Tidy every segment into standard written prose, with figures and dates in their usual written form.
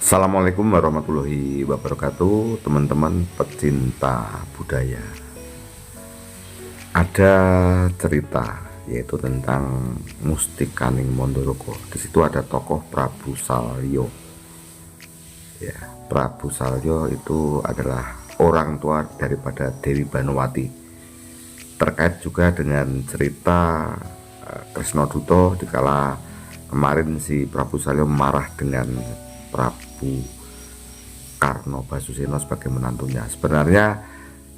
Assalamualaikum warahmatullahi wabarakatuh, teman-teman pecinta budaya. Ada cerita yaitu tentang Mustikaning Mandoroko. Di situ ada tokoh Prabu Salyo. Ya, Prabu Salyo itu adalah orang tua daripada Dewi Banowati. Terkait juga dengan cerita Kresna Duto dikala kemarin si Prabu Salyo marah dengan Prabu Karno Basuseno sebagai menantunya. Sebenarnya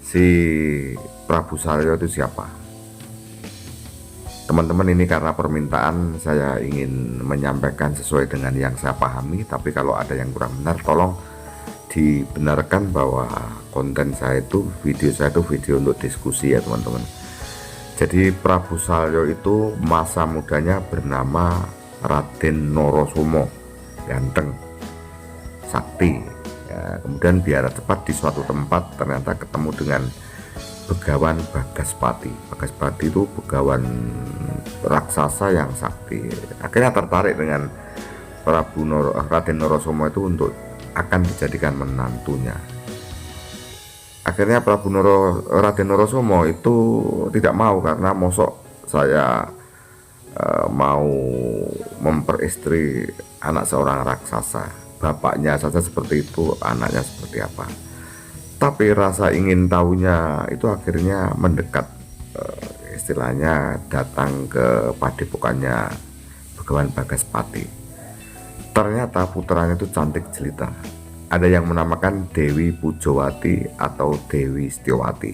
si Prabu Salyo itu siapa? Teman-teman, ini karena permintaan saya ingin menyampaikan sesuai dengan yang saya pahami, tapi kalau ada yang kurang benar tolong dibenarkan bahwa konten saya itu, video saya itu video untuk diskusi ya teman-teman. Jadi Prabu Salyo itu masa mudanya bernama Raden Norosomo, ganteng, sakti ya. Kemudian biara cepat di suatu tempat ternyata ketemu dengan Begawan Bagaspati. Bagaspati itu begawan raksasa yang sakti. Akhirnya tertarik dengan Raden Norosomo itu untuk akan dijadikan menantunya. Akhirnya Raden Norosomo itu tidak mau, karena mosok saya mau memperistri anak seorang raksasa. Bapaknya saja seperti itu, anaknya seperti apa. Tapi rasa ingin tahunya itu akhirnya mendekat, istilahnya datang ke padepokannya Begawan Bagaspati. Ternyata putranya itu cantik jelita. Ada yang menamakan Dewi Pujawati atau Dewi Setiawati.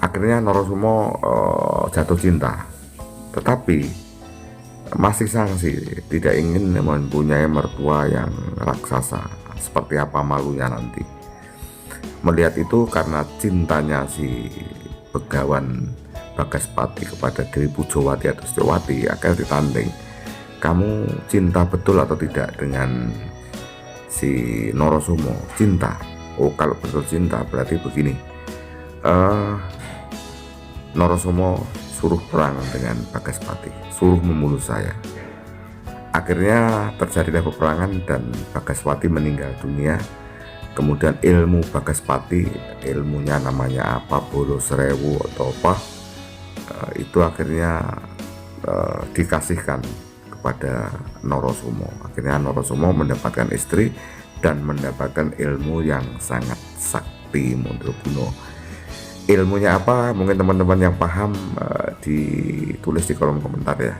Akhirnya Norosomo jatuh cinta, tetapi masih sangsi, tidak ingin mempunyai mertua yang raksasa. Seperti apa malunya nanti. Melihat itu, karena cintanya si Begawan Bagaspati kepada Dewi Pujawati atau Setiawati, akhirnya ditanding, kamu cinta betul atau tidak dengan si Norosomo? Cinta. Oh, kalau betul cinta berarti begini, Norosomo suruh perang dengan Bagaspati, suruh membunuh saya. Akhirnya terjadilah peperangan dan Bagaspati meninggal dunia. Kemudian ilmu Bagaspati, ilmunya namanya apa, Bolo Serewu atau apa, itu akhirnya dikasihkan kepada Norosomo. Akhirnya Norosomo mendapatkan istri dan mendapatkan ilmu yang sangat sakti Mandorobuna. Ilmunya apa? Mungkin teman-teman yang paham ditulis di kolom komentar ya.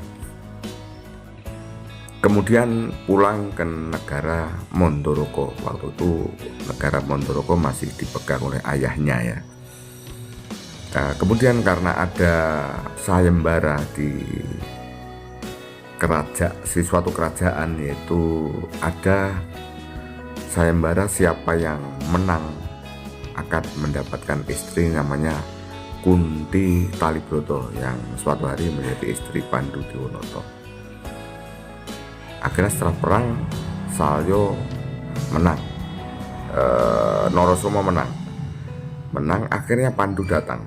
Kemudian pulang ke negara Mandoroko. Waktu itu negara Mandoroko masih dipegang oleh ayahnya ya. Nah, kemudian karena ada sayembara di suatu kerajaan, yaitu ada sayembara siapa yang menang akan mendapatkan istri namanya Kunti Talibroto, yang suatu hari menjadi istri Pandu Diwonoto. Akhirnya setelah perang Salyo menang, Norosomo menang. Akhirnya Pandu datang.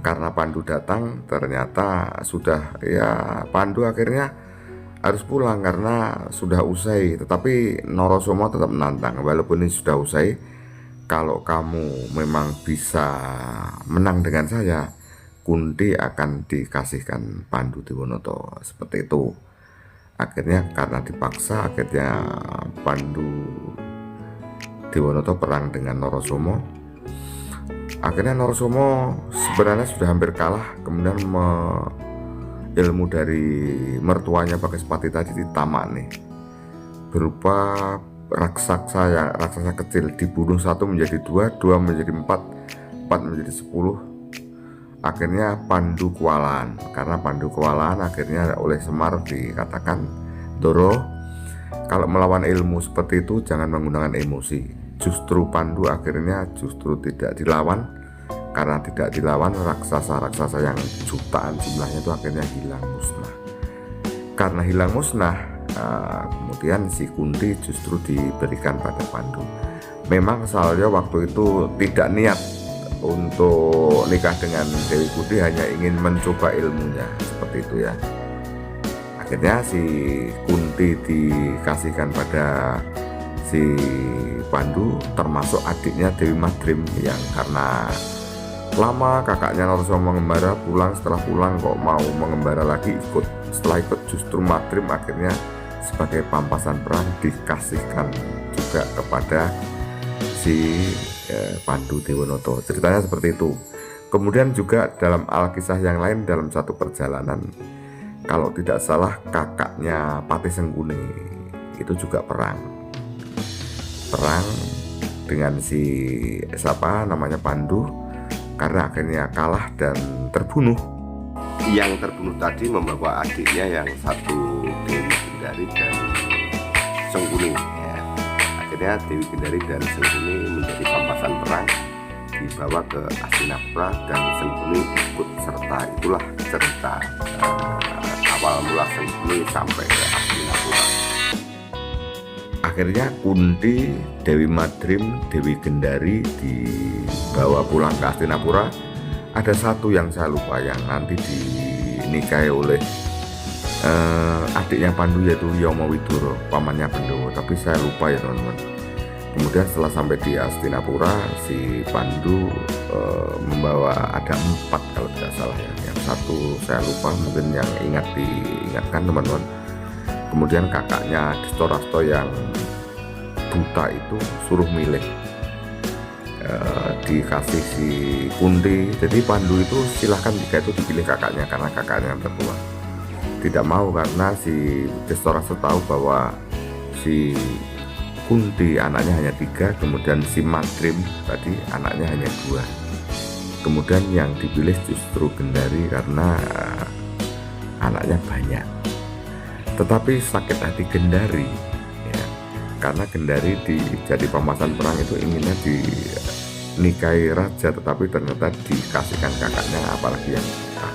Karena Pandu datang, ternyata sudah ya, Pandu akhirnya harus pulang karena sudah usai. Tetapi Norosomo tetap menantang, walaupun ini sudah usai, kalau kamu memang bisa menang dengan saya, Kunti akan dikasihkan Pandu Diwonoto, seperti itu. Akhirnya karena dipaksa, akhirnya Pandu Diwonoto perang dengan Norosomo. Akhirnya Norosomo sebenarnya sudah hampir kalah. Kemudian ilmu dari mertuanya Bagaspati tadi ditamak nih, berupa raksasa kecil, dibunuh satu menjadi dua, dua menjadi empat, empat menjadi 10. Akhirnya Pandu kewalahan. Karena Pandu kewalahan, akhirnya oleh Semar dikatakan, Doro, kalau melawan ilmu seperti itu jangan menggunakan emosi. Justru Pandu akhirnya justru tidak dilawan. Karena tidak dilawan, raksasa-raksasa yang jutaan jumlahnya itu akhirnya hilang musnah. Karena hilang musnah, kemudian si Kunti justru diberikan pada Pandu. Memang Salyo waktu itu tidak niat untuk nikah dengan Dewi Kunti, hanya ingin mencoba ilmunya, seperti itu ya. Akhirnya si Kunti dikasihkan pada si Pandu, termasuk adiknya Dewi Madrim yang karena lama kakaknya Narasoma mengembara, setelah pulang kok mau mengembara lagi, setelah ikut justru Madrim akhirnya sebagai pampasan perang dikasihkan juga kepada si Pandu Dewonoto. Ceritanya seperti itu. Kemudian juga dalam Alkisah yang lain, dalam satu perjalanan, kalau tidak salah kakaknya Patih Sengkuni itu juga perang dengan si siapa namanya Pandu, karena akhirnya kalah dan terbunuh. Yang terbunuh tadi membawa adiknya yang satu, Dewi Gendari dan Sengkuni ya. Akhirnya Dewi Gendari dan Sengkuni menjadi pampasan perang, dibawa ke Hastinapura dan Sengkuni ikut serta. Itulah cerita awal mula Sengkuni sampai ke Hastinapura. Akhirnya Kunti, Dewi Madrim, Dewi Gendari dibawa pulang ke Hastinapura. Ada satu yang saya lupa yang nanti dinikahi oleh adiknya Pandu, yaitu Yoma Widoro, pamannya Pandowo, tapi saya lupa ya teman-teman. Kemudian setelah sampai di Hastinapura, si Pandu membawa ada 4 kalau tidak salah ya. Yang satu saya lupa, mungkin yang diingatkan teman-teman. Kemudian kakaknya Dhestarasto yang buta itu suruh milih, dikasih si Kunti. Jadi Pandu itu silahkan jika itu dipilih kakaknya, karena kakaknya yang tertua. Tidak mau karena si Dhestarasto tahu bahwa si Kunti anaknya hanya 3, kemudian si Madrim tadi anaknya hanya 2. Kemudian yang dipilih justru Gendari karena anaknya banyak. Tetapi sakit hati Gendari ya, karena Gendari jadi pampasan perang itu inginnya dinikahi raja, tetapi ternyata dikasihkan kakaknya, apalagi yang kita.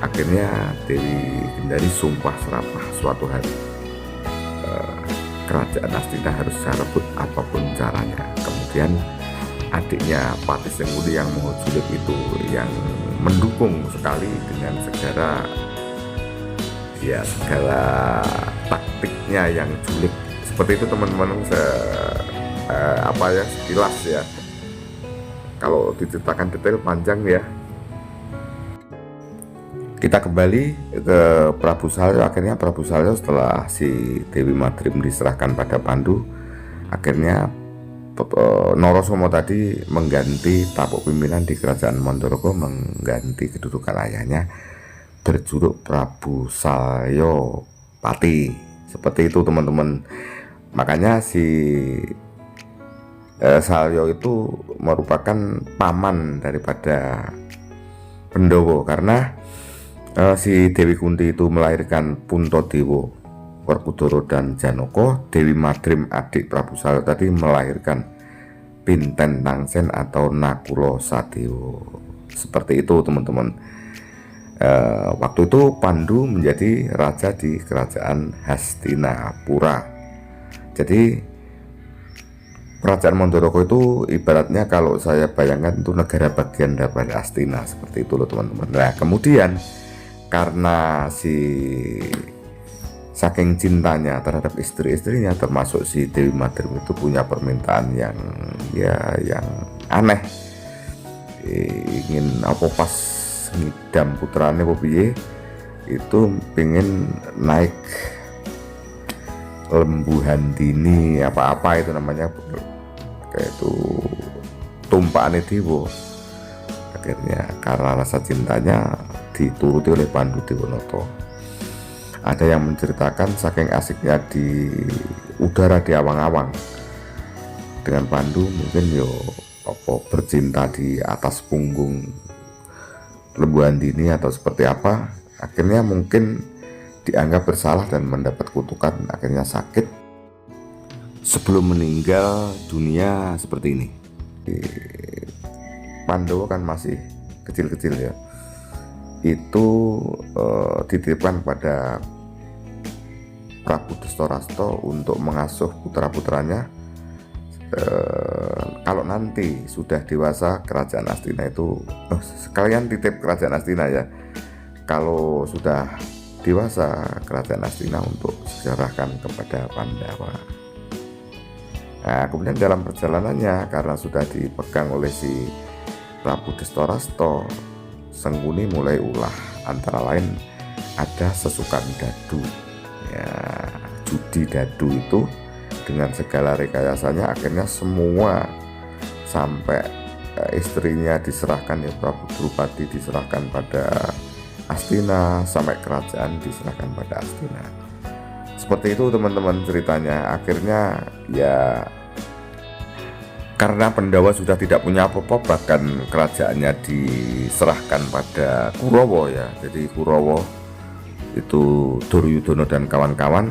Akhirnya Dewi Gendari sumpah serapah suatu hari, kerajaan Hastina harus saya rebut apapun caranya. Kemudian adiknya Patih Sengkuni yang mau julid itu yang mendukung sekali dengan segala taktiknya yang julid. Seperti itu teman-teman, sekilas ya. Kalau diceritakan detail panjang ya. Kita kembali ke Prabu Salya. Akhirnya Prabu Salya setelah si Dewi Madrim diserahkan pada Pandu, akhirnya Narasoma tadi mengganti tampuk pimpinan di kerajaan Mandoroko, mengganti kedudukan ayahnya, berjuluk Prabu Salya Pati. Seperti itu teman-teman. Makanya si Salya itu merupakan paman daripada Pandowo, karena si Dewi Kunti itu melahirkan Puntadewa, Werkudara dan Janaka. Dewi Madrim adik Prabu Salya tadi melahirkan Pinten Tangsen atau Nakula Sadewa. Seperti itu teman-teman. Waktu itu Pandu menjadi raja di kerajaan Hastinapura. Jadi kerajaan Mandoroko itu ibaratnya kalau saya bayangkan itu negara bagian dari Hastina, seperti itu loh teman-teman. Nah kemudian karena saking cintanya terhadap istri-istrinya, termasuk si Dewi Madrim itu punya permintaan yang aneh, ingin apa pas ngidam putrane piye, itu pengen naik lembu handini apa-apa itu namanya, kayak itu tumpakane dewa. Akhirnya karena rasa cintanya dituruti oleh Pandu Dewonoto. Ada yang menceritakan saking asiknya di udara di awang-awang dengan Pandu, mungkin bercinta di atas punggung lembu handini atau seperti apa. Akhirnya mungkin dianggap bersalah dan mendapat kutukan, akhirnya sakit. Sebelum meninggal dunia seperti ini. Pandowo kan masih kecil-kecil ya, itu dititipkan pada Prabu Dhestarasto untuk mengasuh putra-putranya. Kalau nanti sudah dewasa kerajaan Hastina itu sekalian titip kerajaan Hastina ya, kalau sudah dewasa kerajaan Hastina untuk diserahkan kepada Pandawa. Nah, kemudian dalam perjalanannya karena sudah dipegang oleh si Prabu Destorassto, Sengkuni mulai ulah, antara lain ada sesukan dadu. Ya, judi dadu itu dengan segala rekayasanya akhirnya semua sampai istrinya diserahkan, ya Prabu Drupadi diserahkan pada Hastina, sampai kerajaan diserahkan pada Hastina. Seperti itu teman-teman ceritanya. Akhirnya ya karena Pandawa sudah tidak punya apa-apa, bahkan kerajaannya diserahkan pada Kurawa ya. Jadi Kurawa itu Duryudono dan kawan-kawan.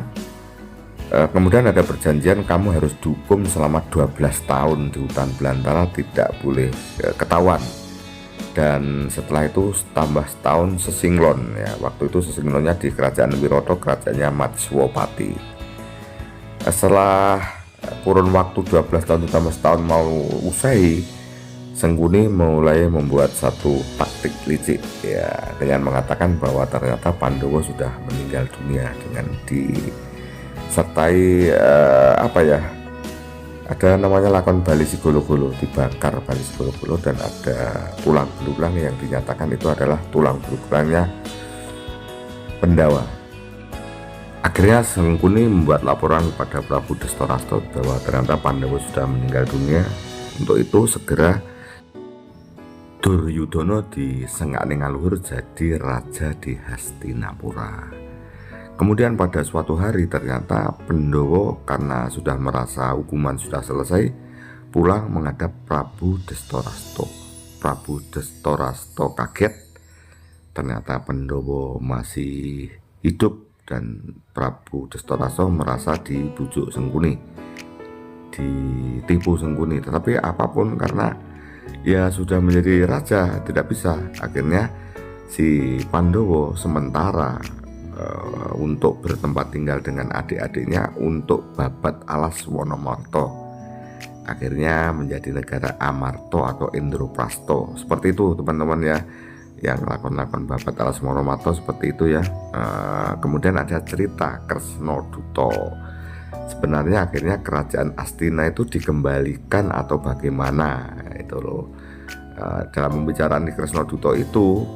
Kemudian ada perjanjian kamu harus dihukum selama 12 tahun di hutan belantara, tidak boleh ketahuan. Dan setelah itu tambah setahun sesinglon ya. Waktu itu sesinglonnya di kerajaan Wiroto, kerajaannya Matswapati. Setelah kurun waktu 12 tahun ditambah setahun mau usai, Sengkuni mulai membuat satu taktik licik ya, dengan mengatakan bahwa ternyata Pandawa sudah meninggal dunia dengan disertai ada namanya lakon Bali Sigolo-golo, dibakar Bali Sigolo-golo, dan ada tulang belulang yang dinyatakan itu adalah tulang belulangnya Pandawa. Akhirnya Sengkuni membuat laporan kepada Prabu Destorassto bahwa ternyata Pandawa sudah meninggal dunia. Untuk itu segera Duryudono disengakne ngaluhur jadi raja di Hastinapura. Kemudian pada suatu hari ternyata Pandawa karena sudah merasa hukuman sudah selesai, pulang menghadap Prabu Destorassto. Prabu Destorassto kaget, ternyata Pandawa masih hidup, dan Prabu Destorassto merasa dibujuk Sengkuni, ditipu Sengkuni. Tetapi apapun, karena ya sudah menjadi raja tidak bisa. Akhirnya si Pandawa sementara untuk bertempat tinggal dengan adik-adiknya untuk babat alas Wonomarto. Akhirnya menjadi negara Amarto atau Indraprastha. Seperti itu teman-teman ya, yang lakon-lakon babat alas Wonomarto seperti itu ya. Kemudian ada cerita Kresnaduta. Sebenarnya akhirnya kerajaan Hastina itu dikembalikan atau bagaimana itu loh. Dalam pembicaraan di Kresnaduta itu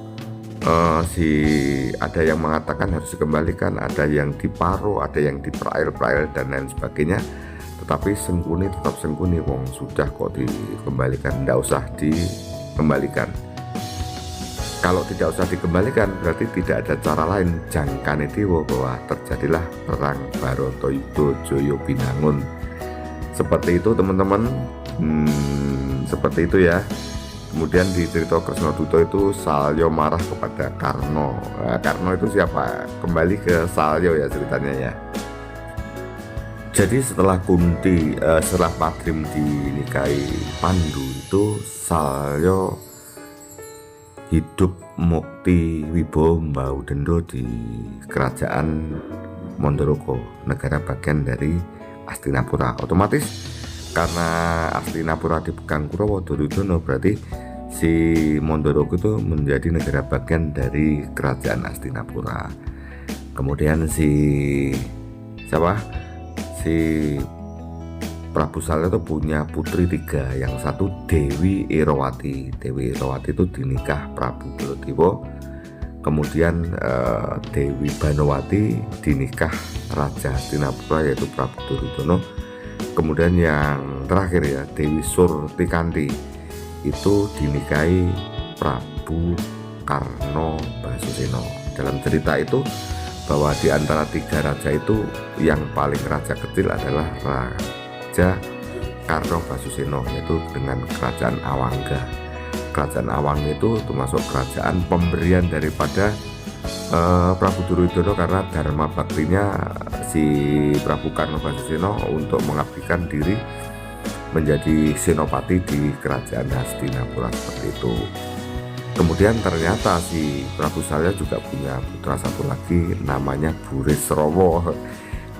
ada yang mengatakan harus dikembalikan, ada yang diparuh, ada yang diperail-perail dan lain sebagainya. Tetapi Sengkuni tetap Sengkuni, wong sudah kok dikembalikan, tidak usah dikembalikan. Kalau tidak usah dikembalikan berarti tidak ada cara lain. Jangkane dewa bahwa terjadilah perang Baratayuda Jayabinangun. Seperti itu teman-teman. Seperti itu ya. Kemudian di cerita Kresnaduta itu Salya marah kepada Karna. Karna itu siapa? Kembali ke Salya ya ceritanya ya. Jadi setelah setelah Padrim dinikahi Pandu itu, Salya hidup mukti wibawa mbau-dendo di kerajaan Mandoroko, negara bagian dari Hastinapura. Otomatis karena Hastinapura dipegang Kurawa Duryudono, berarti si Mandoroko itu menjadi negara bagian dari kerajaan Hastinapura. Kemudian si Prabu Salya itu punya putri 3, yang satu Dewi Irawati. Dewi Irawati itu dinikah Prabu Baladewa. Kemudian Dewi Banowati dinikah Raja Hastinapura yaitu Prabu Duryudono. Kemudian yang terakhir ya, Dewi Surtikanti itu dinikahi Prabu Karna Basuseno. Dalam cerita itu bahwa di antara 3 raja itu yang paling raja kecil adalah Raja Karna Basuseno, yaitu dengan kerajaan Awangga. Kerajaan Awangga itu termasuk kerajaan pemberian daripada Prabu Duryudono, karena dharma baktinya si Prabu Karna Basuseno untuk mengabdikan diri menjadi senopati di kerajaan Hastinapura seperti itu. Kemudian ternyata si Prabu Salya juga punya putra satu lagi namanya Burisrawa.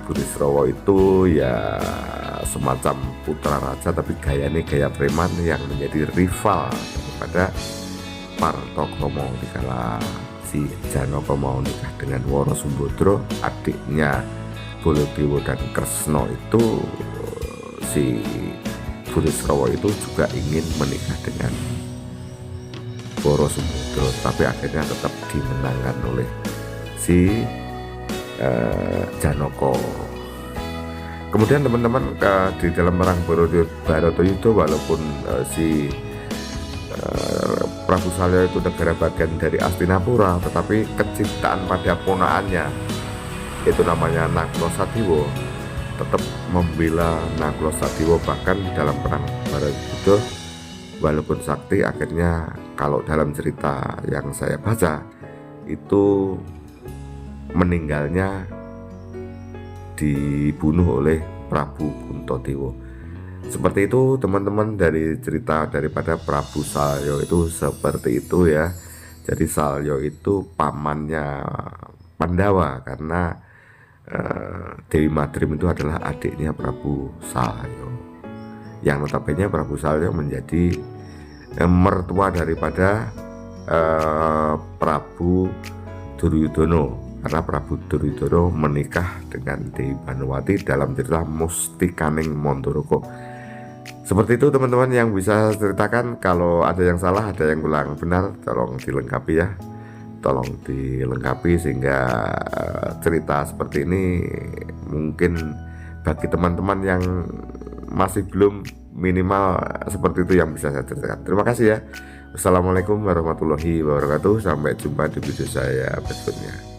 Burisrawa itu ya semacam putra raja tapi gayanya gaya preman yang menjadi rival daripada Partokromo dikala si Janaka mau nikah dengan Woro Sumbodro, adiknya Baladewa dan Kresna itu, si Burisrawa itu juga ingin menikah dengan Woro Sumbodro, tapi akhirnya tetap dimenangkan oleh si Janaka. Kemudian teman-teman, di dalam perang Baratayuda, walaupun si Prabu Salya itu negara bagian dari Astinapura, tetapi kecintaan pada ponakannya itu namanya Nagla Sadiwa tetap membela Nagla Sadiwa. Bahkan di dalam perang Baratayuda, walaupun sakti, akhirnya kalau dalam cerita yang saya baca itu meninggalnya dibunuh oleh Prabu Puntadewa. Seperti itu teman-teman, dari cerita daripada Prabu Salya itu seperti itu ya. Jadi Salya itu pamannya Pandawa, karena Dewi Madrim itu adalah adiknya Prabu Salya, yang notabene Prabu Salya menjadi mertua daripada Prabu Duryudono, karena Prabu Duryudono menikah dengan Dewi Banowati dalam cerita Mustikaning Mandoroko. Seperti itu teman-teman yang bisa saya ceritakan. Kalau ada yang salah, ada yang kurang benar, tolong dilengkapi ya, tolong dilengkapi sehingga cerita seperti ini mungkin bagi teman-teman yang masih belum, minimal seperti itu yang bisa saya ceritakan. Terima kasih ya. Wassalamualaikum warahmatullahi wabarakatuh. Sampai jumpa di video saya berikutnya.